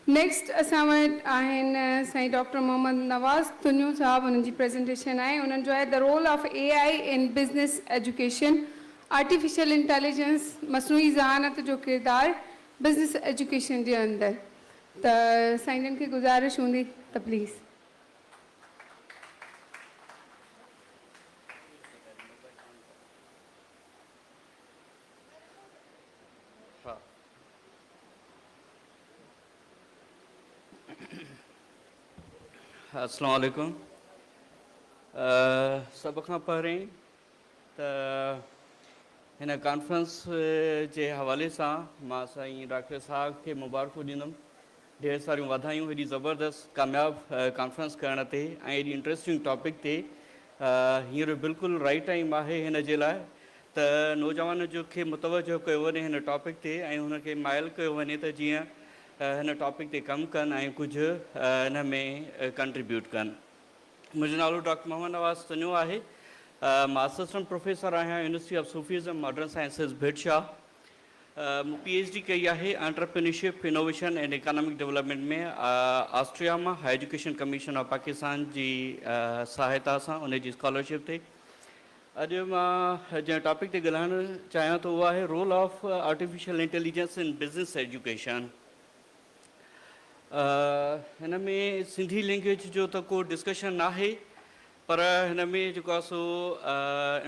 Next असां वटि आहिनि साईं डॉक्टर मोहम्मद नवाज़ तुनियूं साहब, उन्हनि जी प्रेज़ेंटेशन आहे। उन्हनि जो आहे the role of AI in business education, artificial intelligence, मसनूई ज़हानत जो किरदारु बिज़नेस एजुकेशन जे अंदरि। त साईं खे गुज़ारिश हूंदी त प्लीज़। अस्सलाम वालेकुम। सब खां पहिरीं त हिन कॉन्फ्रेंस जे हवाले सां मां साईं डॉक्टर साहब खे मुबारकूं ॾींदुमि। ढेर सारियूं वाधायूं हेॾी ज़बरदस्त कामयाब कॉन्फ्रेंस करण ते ऐं हेॾी इंट्रस्टिंग टॉपिक ते। हींअर बिल्कुलु राइट टाइम आहे हिन जे लाइ त नौजवान जो खे मुतवजो कयो वञे हिन टॉपिक ते ऐं हुनखे माइल कयो वञे त जीअं हिन टॉपिक ते कमु कनि ऐं कुझु हिन में कंट्रीब्यूट कनि। मुंहिंजो नालो डॉक्टर मोहम्मद नवाज़ तनियो आहे। मां असिस्टेंट प्रोफेसर आहियां university of Sufism modern sciences Bhitshah. मूं PhD कई आहे entrepreneurship innovation and economic development में ऑस्ट्रिया मां high education commission of Pakistan जी सहायता सां उन जी स्कॉलरशिप ते। अॼु मां जंहिं टॉपिक ते ॻाल्हाइणु चाहियां थो उहो आहे role of artificial intelligence in business education. हिन में सिंधी लैंग्वेज जो त को डिस्कशन आहे, पर हिन में जेको आहे सो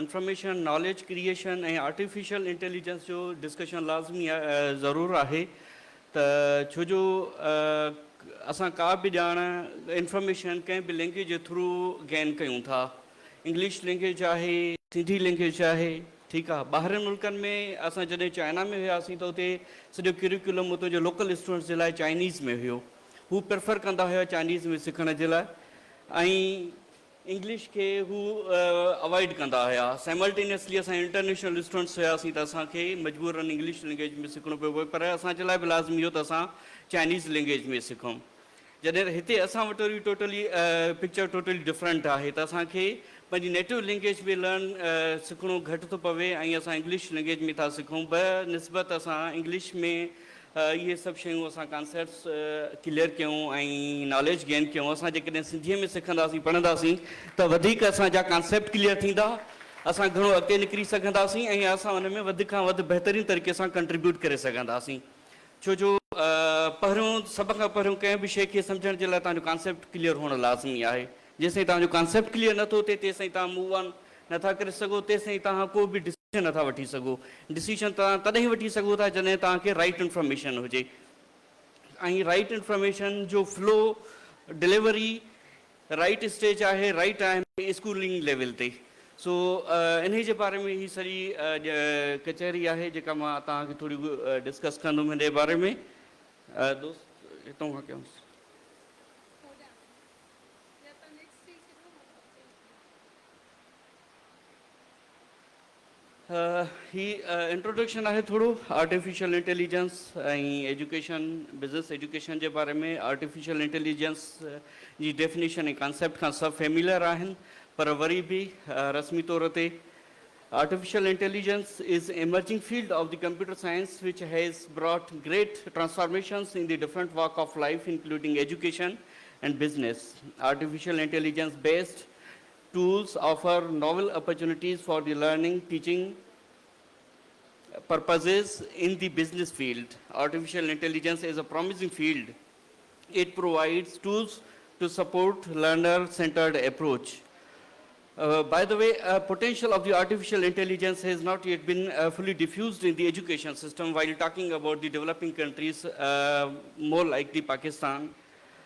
इंफॉर्मेशन नॉलेज क्रिएशन ऐं आर्टिफिशियल इंटेलिजेंस जो डिस्कशन लाज़मी ज़रूरु आहे। त छो जो असां का बि ॼाण इंफॉर्मेशन कंहिं बि लैंग्वेज जे थ्रू गेन कयूं था। इंग्लिश लैंग्वेज आहे, सिंधी लैंग्वेज आहे, ठीकु आहे। ॿाहिरि मुल्कनि में असां जॾहिं चाइना में हुआसीं त उते सॼो करिकुलम उते जो लोकल स्टूडेंट्स जे लाइ चाइनीज़ में हुयो। हू प्रेफर कंदा हुया चाइनीज़ में सिखण जे लाइ ऐं इंग्लिश खे हू अवॉइड कंदा हुया। साइमल्टेनियसली असां इंटरनेशनल स्टूडेंट्स हुआसीं त असांखे मजबूरन इंग्लिश लैंग्वेज में सिखणो पियो पए, पर असांजे लाइ बि लाज़मी हो त असां चाइनीज़ लैंग्वेज में सिखूं। जॾहिं हिते असां वटि worry totally picture totally different आहे त असांखे पंहिंजी नेटिव लैंग्वेज में सिखणो घटि थो पवे ऐं असां इंग्लिश लैंग्वेज में था सिखूं। बनिस्बत असां इंग्लिश में इहे सभु शयूं असां कॉन्सेप्ट्स क्लियर कयूं ऐं नॉलेज गेन कयूं। असां जेकॾहिं सिंधीअ में सिखंदासीं पढ़ंदासीं त वधीक असांजा कॉन्सेप्ट क्लियर थींदा, असां घणो अॻिते निकिरी सघंदासीं ऐं असां हुन में वधि खां वधि बहितरीन तरीक़े सां कंट्रीब्यूट करे सघंदासीं। छो जो पहिरियों सभ खां पहिरियों कंहिं बि शइ खे सम्झण जे लाइ तव्हांजो कॉन्सेप्ट क्लियर हुअणु लाज़मी आहे। जेसिताईं तव्हांजो कॉन्सेप्ट क्लियर नथो थिए तेसिताईं तव्हां मूव ऑन नथा करे सघो, तेसिताईं तव्हां को बि डिसीजन नथा वठी सघो। डिसीजन तव्हां तॾहिं वठी सघो था जॾहिं तव्हांखे राइट इंफॉर्मेशन हुजे ऐं राइट इंफॉर्मेशन जो फ्लो डिलीवरी राइट स्टेज आहे, राइट टाइम स्कूलिंग लेवल ते। सो इन जे बारे में ही सॼी कचहरी आहे जेका मां तव्हांखे थोरी डिस्कस कंदुमि हिन जे बारे में। दोस्त हितां खां कयूंसि। ही इंट्रोडक्शन आहे थोरो आर्टिफिशियल इंटेलिजेंस ऐं एजुकेशन बिज़नेस एजुकेशन जे बारे में। आर्टिफिशियल इंटेलिजेंस जी डेफिनेशन ऐं कॉन्सेप्ट खां सभु फेमिलियर आहिनि, पर वरी बि रस्मी तौर ते artificial intelligence is an emerging field of the computer science which has brought great transformations in the different walk of life including education and business. Artificial intelligence based tools offer novel opportunities for the learning, teaching purposes in the business field. Artificial intelligence is a promising field. It provides tools to support learner-centered approach. By the way, potential of the artificial intelligence has not yet been fully diffused in the education system. While talking about the developing countries, more like the Pakistan,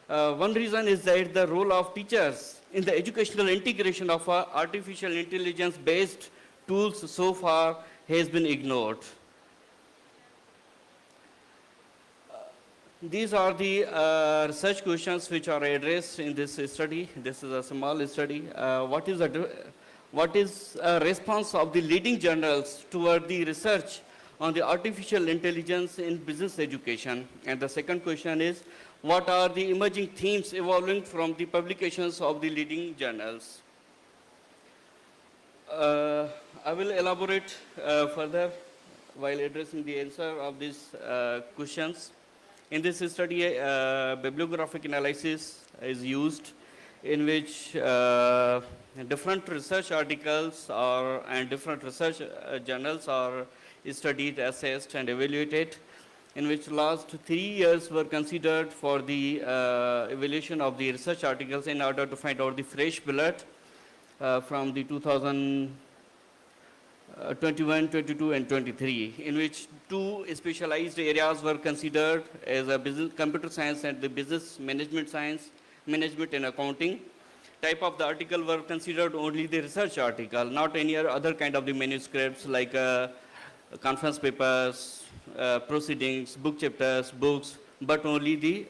one reason is that the role of teachers in the educational integration of artificial intelligence-based tools so far has been ignored. These are the research questions which are addressed in this study. This is a small study. What is a response of the leading journals toward the research on the artificial intelligence in business education? And the second question is, what are the emerging themes evolving from the publications of the leading journals? I will elaborate further while addressing the answer of these questions. In this study, bibliographic analysis is used in which different research articles and different research journals are studied, assessed, and evaluated, in which last 3 years were considered for the evaluation of the research articles in order to find out the fresh blood from the 2021, 22, and 23, in which 2 specialized areas were considered as a business, computer science and the business management science, management and accounting. Type of the article were considered only the research article, not any other kind of the manuscripts like conference papers, proceedings, book chapters, books, but only the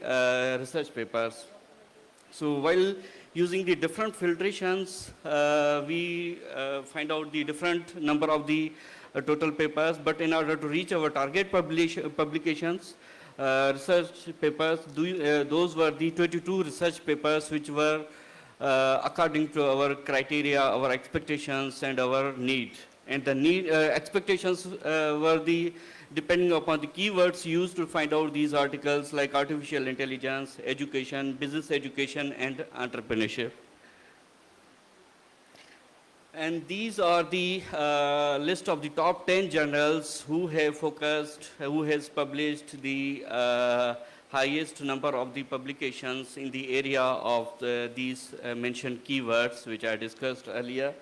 research papers. So while using the different filtrations, we find out the different number of the total papers, but in order to reach our target publications, research papers, those were the 22 research papers which were according to our criteria, our expectations, and our need. And the expectations were depending upon the keywords used to find out these articles, like artificial intelligence, education, business education, and entrepreneurship. And these are the list of the top 10 journals who have focused, who has published the highest number of the publications in the area of these mentioned keywords, which I discussed earlier.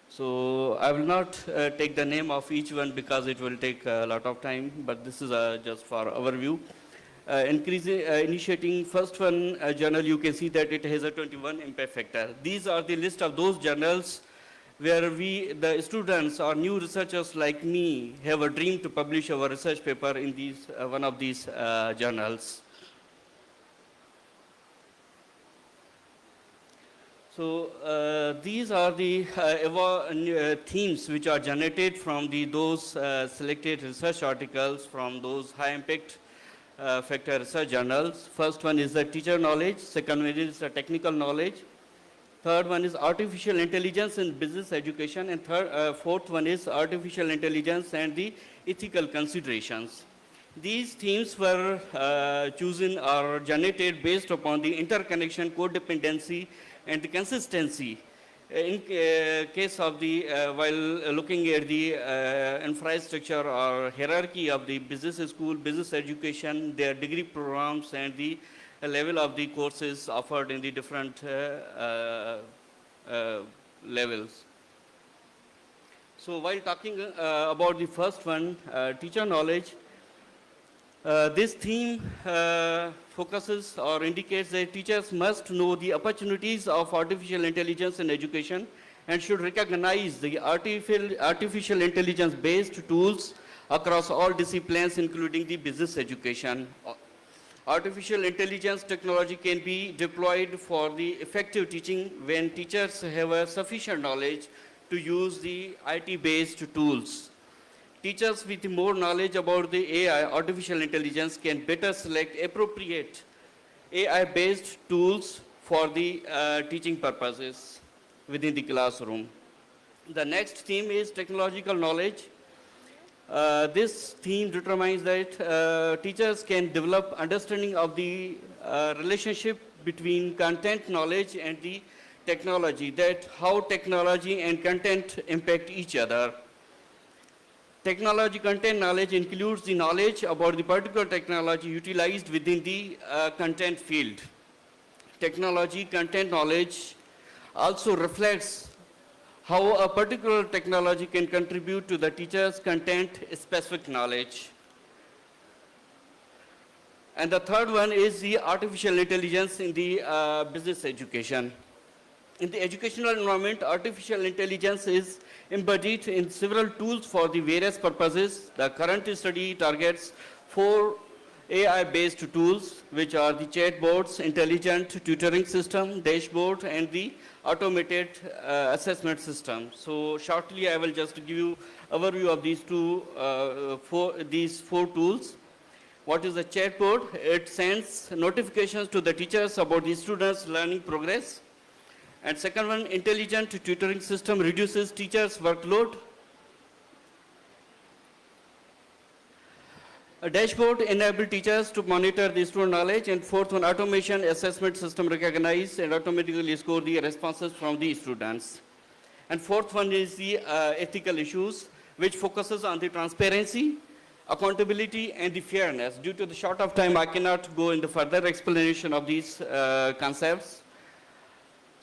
So I will not take the name of each one because it will take a lot of time, but this is just for overview. Initiating first one journal, you can see that it has a 21 impact factor. These are the list of those journals where the students or new researchers like me have a dream to publish our research paper in these, one of these journals. So these are the themes which are generated from those selected research articles from those high impact factor research journals. First one is the teacher knowledge, second one is the technical knowledge, third one is artificial intelligence in business education, and fourth one is artificial intelligence and the ethical considerations. These themes were chosen or generated based upon the interconnection, codependency, and the consistency. In case of the, while looking at the infrastructure or hierarchy of the business school, business education, their degree programs, and the level of the courses offered in the different levels. So while talking about the first one, teacher knowledge, this theme focuses or indicates that teachers must know the opportunities of artificial intelligence in education and should recognize the artificial intelligence-based tools across all disciplines, including the business education. Artificial intelligence technology can be deployed for the effective teaching when teachers have a sufficient knowledge to use the IT-based tools. Teachers with more knowledge about the AI, artificial intelligence, can better select appropriate AI-based tools for the teaching purposes within the classroom. The next theme is technological knowledge. This theme determines that teachers can develop understanding of the relationship between content knowledge and the technology, that how technology and content impact each other. Technology content knowledge includes the knowledge about the particular technology utilized within the content field. Technology content knowledge also reflects how a particular technology can contribute to the teacher's content-specific knowledge. And the third one is the artificial intelligence in the business education. In the educational environment, artificial intelligence is embodied in several tools for the various purposes. The current study targets 4 AI-based tools, which are the chatbots, intelligent tutoring system, dashboard, and the automated assessment system. So shortly, I will just give you overview of these four tools. What is the chatbot? It sends notifications to the teachers about the students' learning progress. And second one, intelligent tutoring system reduces teachers' workload. A dashboard enable teachers to monitor the student knowledge, and fourth one, automation assessment system recognize and automatically score the responses from the students. And fourth one is the ethical issues, which focuses on the transparency, accountability, and the fairness. Due to the short of time, I cannot go into further explanation of these concepts.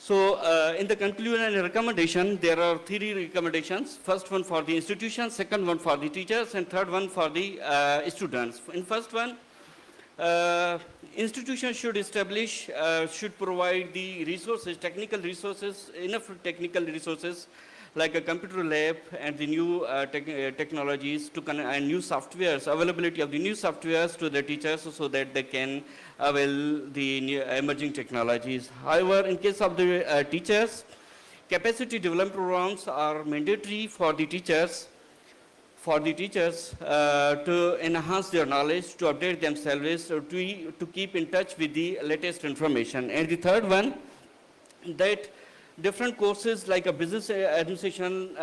So in the conclusion and recommendation, there are three recommendations. First one for the institution, second one for the teachers, and third one for the students. In first one, institutions should establish, should provide the resources, technical resources, enough technical resources like a computer lab and the new technologies and new softwares, availability of the new softwares to the teachers so that they can avail the new emerging technologies. However, in case of the teachers, capacity development programs are mandatory for the teachers to enhance their knowledge, to update themselves, or to keep in touch with the latest information. And the third one, that different courses like a business administration,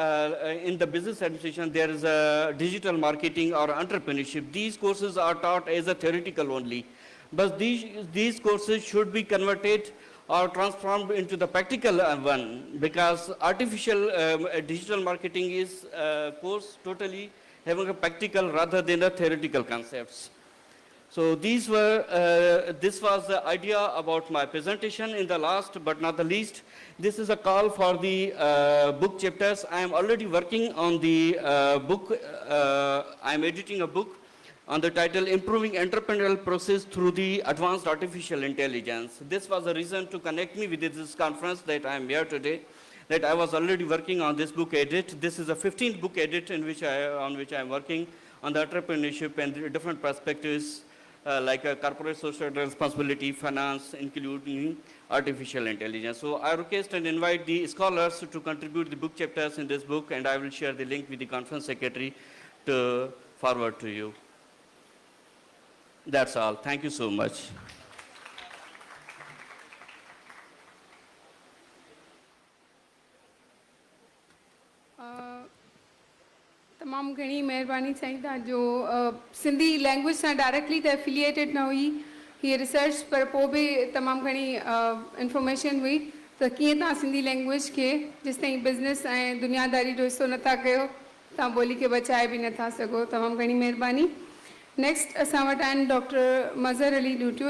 in the business administration there is a digital marketing or entrepreneurship. These courses are taught as a theoretical only. But these courses should be converted or transformed into the practical one, because artificial digital marketing is a course totally having a practical rather than a theoretical concepts. So this was the idea about my presentation. In the last but not the least, this is a call for the book chapters. I am already working on the book. I am editing a book on the title Improving Entrepreneurial Process Through the Advanced Artificial Intelligence. This was the reason to connect me with this conference that I am here today, that I was already working on this book edit. This is a 15th book edit on which I am working on the entrepreneurship and the different perspectives like corporate social responsibility, finance, including artificial intelligence. So I request and invite the scholars to contribute the book chapters in this book, and I will share the link with the conference secretary to forward to you. That's all. Thank you so much. तमामु घणी महिरबानी साईं तव्हांजो Sindhi language सां directly त affiliated न हुई हीअ research, पर पोइ बि तमामु घणी इंफॉर्मेशन हुई त कीअं तव्हां सिंधी लैंग्वेज खे जेसिताईं बिज़नेस ऐं दुनियादारी जो हिसो नथा कयो तव्हां ॿोली खे बचाए बि नथा सघो. तमामु घणी महिरबानी. नेक्स्ट असां वटि आहिनि डॉक्टर मज़हर अली ॾूटियो.